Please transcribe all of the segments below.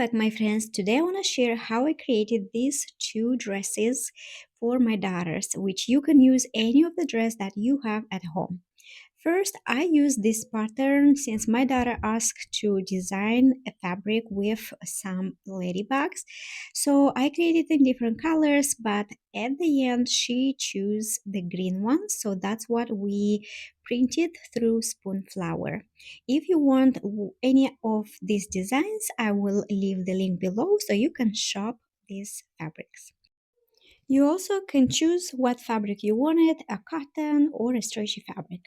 back, my friends. Today I want to share how I created these two dresses for my daughters, which you can use any of the dress that you have at home. First, I use this pattern since my daughter asked to design a fabric with some ladybugs. So I created in different colors, but at the end she chose the green one. So that's what we printed through Spoonflower. If you want any of these designs, I will leave the link below so you can shop these fabrics. You also can choose what fabric you wanted, a cotton or a stretchy fabric.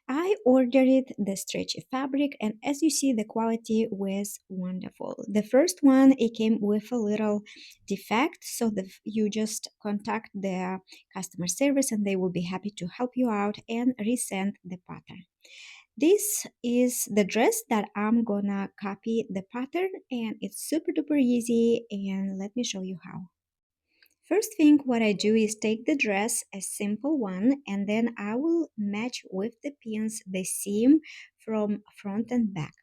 I ordered the stretchy fabric, and as you see, the quality was wonderful. The first one, it came with a little defect, so you just contact the customer service and they will be happy to help you out and resend the pattern. This is the dress that I'm gonna copy the pattern, and it's super duper easy, and let me show you how. First thing what I do is take the dress, a simple one, and then I will match with the pins the seam from front and back.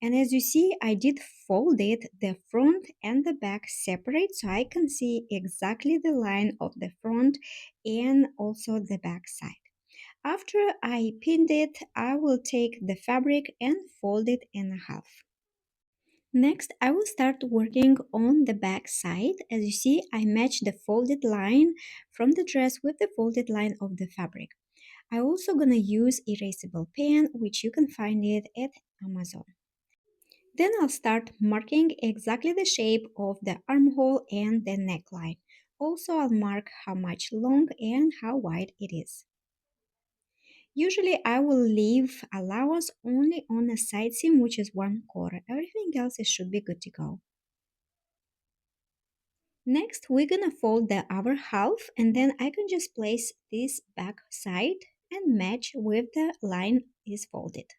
And as you see, I did fold it, the front and the back separate so I can see exactly the line of the front and also the back side. After I pinned it, I will take the fabric and fold it in half. Next, I will start working on the back side. As you see, I match the folded line from the dress with the folded line of the fabric. I'm also gonna use erasable pen, which you can find it at Amazon. Then I'll start marking exactly the shape of the armhole and the neckline. Also, I'll mark how much long and how wide it is. Usually I will leave allowance only on a side seam, which is 1/4. Everything else it should be good to go. Next, we're gonna fold the other half, and then I can just place this back side and match with the line is folded.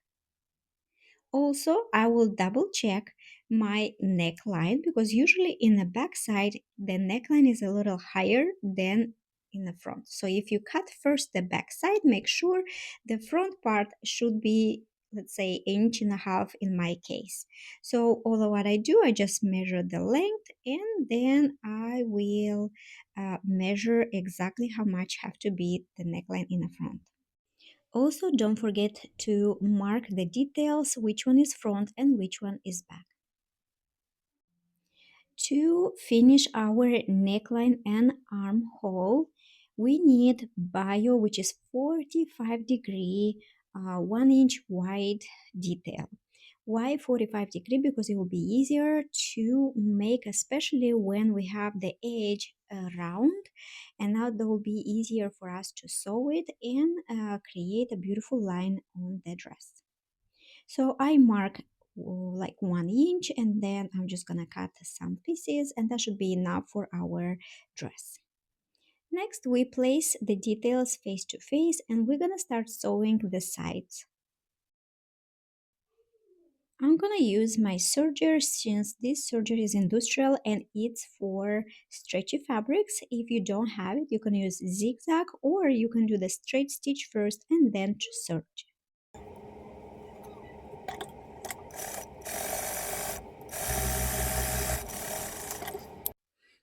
Also, I will double check my neckline because usually in the back side, the neckline is a little higher than in the front. So if you cut first the back side, make sure the front part should be, let's say, inch and a half in my case. So all of what I do, I just measure the length and then I will measure exactly how much have to be the neckline in the front. Also, don't forget to mark the details, which one is front and which one is back. To finish our neckline and armhole, we need bio, which is 45-degree, 1 inch wide detail. Why 45-degree? Because it will be easier to make, especially when we have the edge round, and now that will be easier for us to sew it and create a beautiful line on the dress. So I mark like 1 inch, and then I'm just gonna cut some pieces, and that should be enough for our dress. Next, we place the details face to face, and we're gonna start sewing the sides. I'm gonna use my serger since this serger is industrial and it's for stretchy fabrics. If you don't have it, you can use zigzag or you can do the straight stitch first and then serge.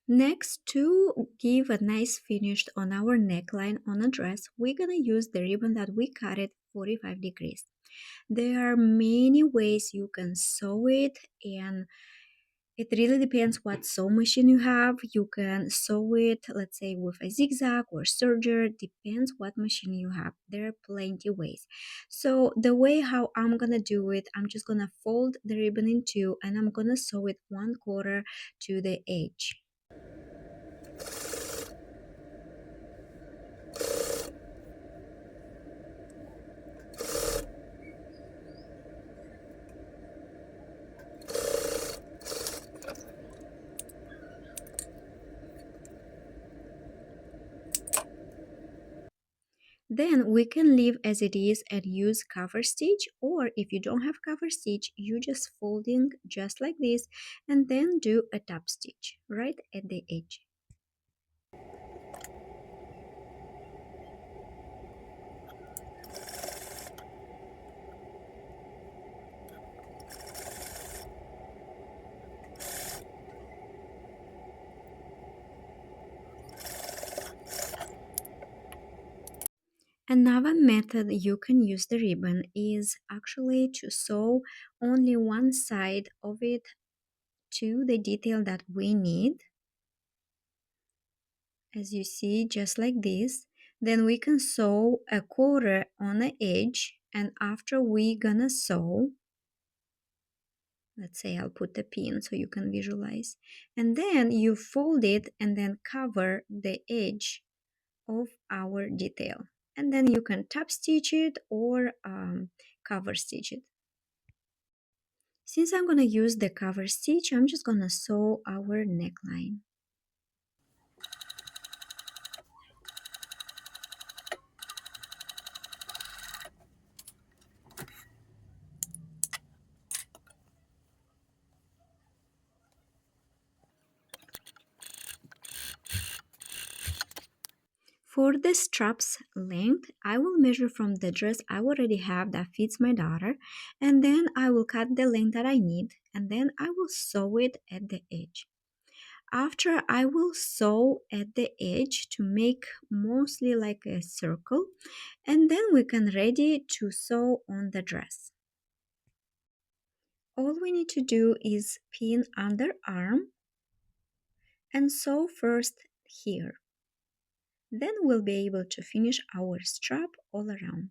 Next, to give a nice finish on our neckline on a dress, we're gonna use the ribbon that we cut it 45 degrees. There are many ways you can sew it, and it really depends what sew machine you have. You can sew it, let's say, with a zigzag or serger, depends what machine you have. There are plenty ways. So the way how I'm gonna do it, I'm just gonna fold the ribbon in two and I'm gonna sew it 1/4 to the edge. Then we can leave as it is and use cover stitch, or if you don't have cover stitch, you just folding just like this and then do a top stitch right at the edge. Another method you can use the ribbon is actually to sew only one side of it to the detail that we need, as you see, just like this. Then we can sew a quarter on the edge, and after we gonna sew, let's say I'll put the pin so you can visualize, and then you fold it and then cover the edge of our detail, and then you can top stitch it or cover stitch it. Since I'm gonna use the cover stitch, I'm just gonna sew our neckline. For the straps length, I will measure from the dress I already have that fits my daughter, and then I will cut the length that I need, and then I will sew it at the edge. After, I will sew at the edge to make mostly like a circle, and then we can ready to sew on the dress. All we need to do is pin under arm and sew first here. Then we'll be able to finish our strap all around.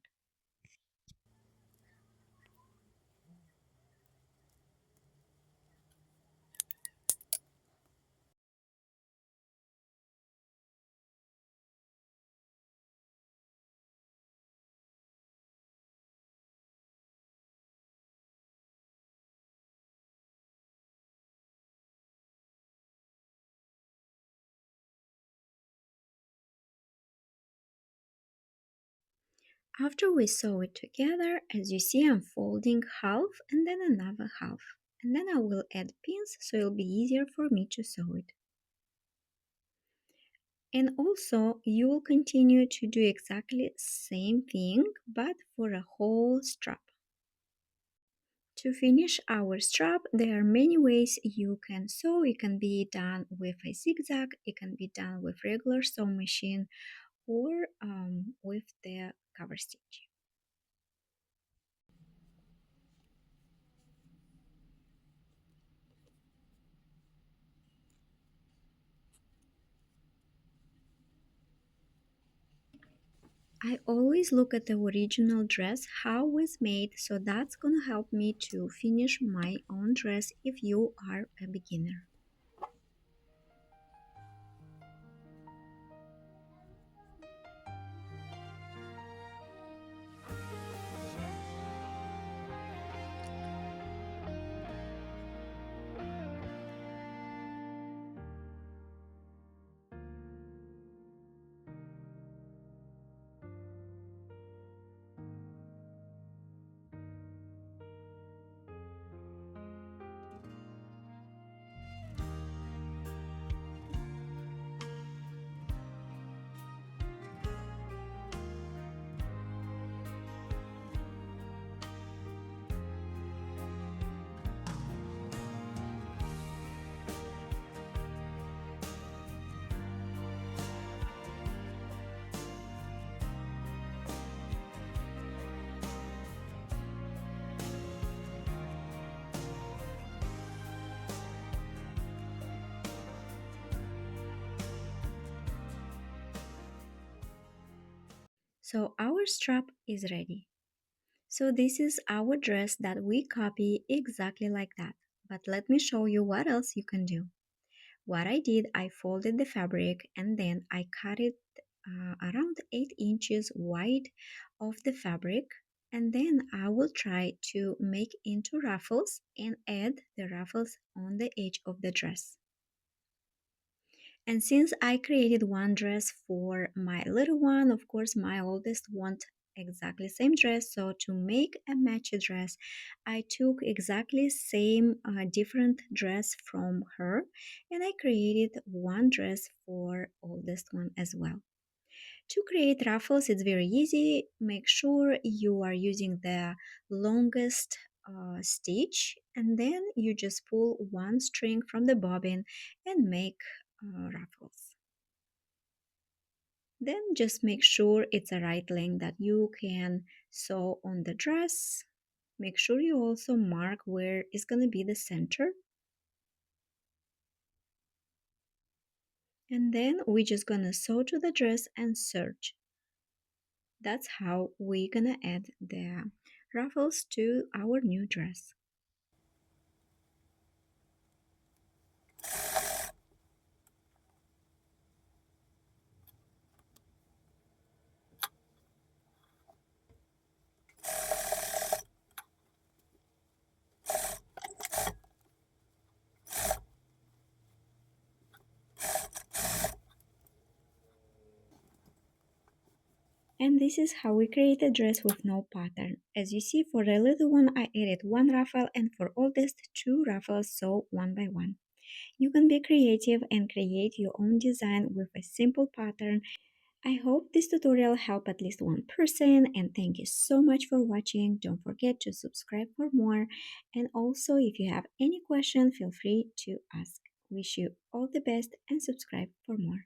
After we sew it together, as you see, I'm folding half and then another half. And then I will add pins so it'll be easier for me to sew it. And also, you will continue to do exactly the same thing, but for a whole strap. To finish our strap, there are many ways you can sew. It can be done with a zigzag, it can be done with regular sewing machine, or with the cover stitch. I always look at the original dress, how it was made, so that's gonna help me to finish my own dress if you are a beginner. So our strap is ready. So this is our dress that we copy exactly like that. But let me show you what else you can do. What I did, I folded the fabric and then I cut it around 8 inches wide of the fabric, and then I will try to make into ruffles and add the ruffles on the edge of the dress. And since I created one dress for my little one, of course my oldest want exactly same dress, so to make a matched dress I took exactly same different dress from her, and I created one dress for oldest one as well. To create ruffles, it's very easy. Make sure you are using the longest stitch, and then you just pull one string from the bobbin and make ruffles. Then just make sure it's the right length that you can sew on the dress. Make sure you also mark where is going to be the center. And then we're just going to sew to the dress and serge. That's how we're going to add the ruffles to our new dress. And this is how we create a dress with no pattern. As you see, for the little one, I added one ruffle, and for oldest, two ruffles, so one by one. You can be creative and create your own design with a simple pattern. I hope this tutorial helped at least one person, and thank you so much for watching. Don't forget to subscribe for more, and also if you have any question, feel free to ask. Wish you all the best and subscribe for more.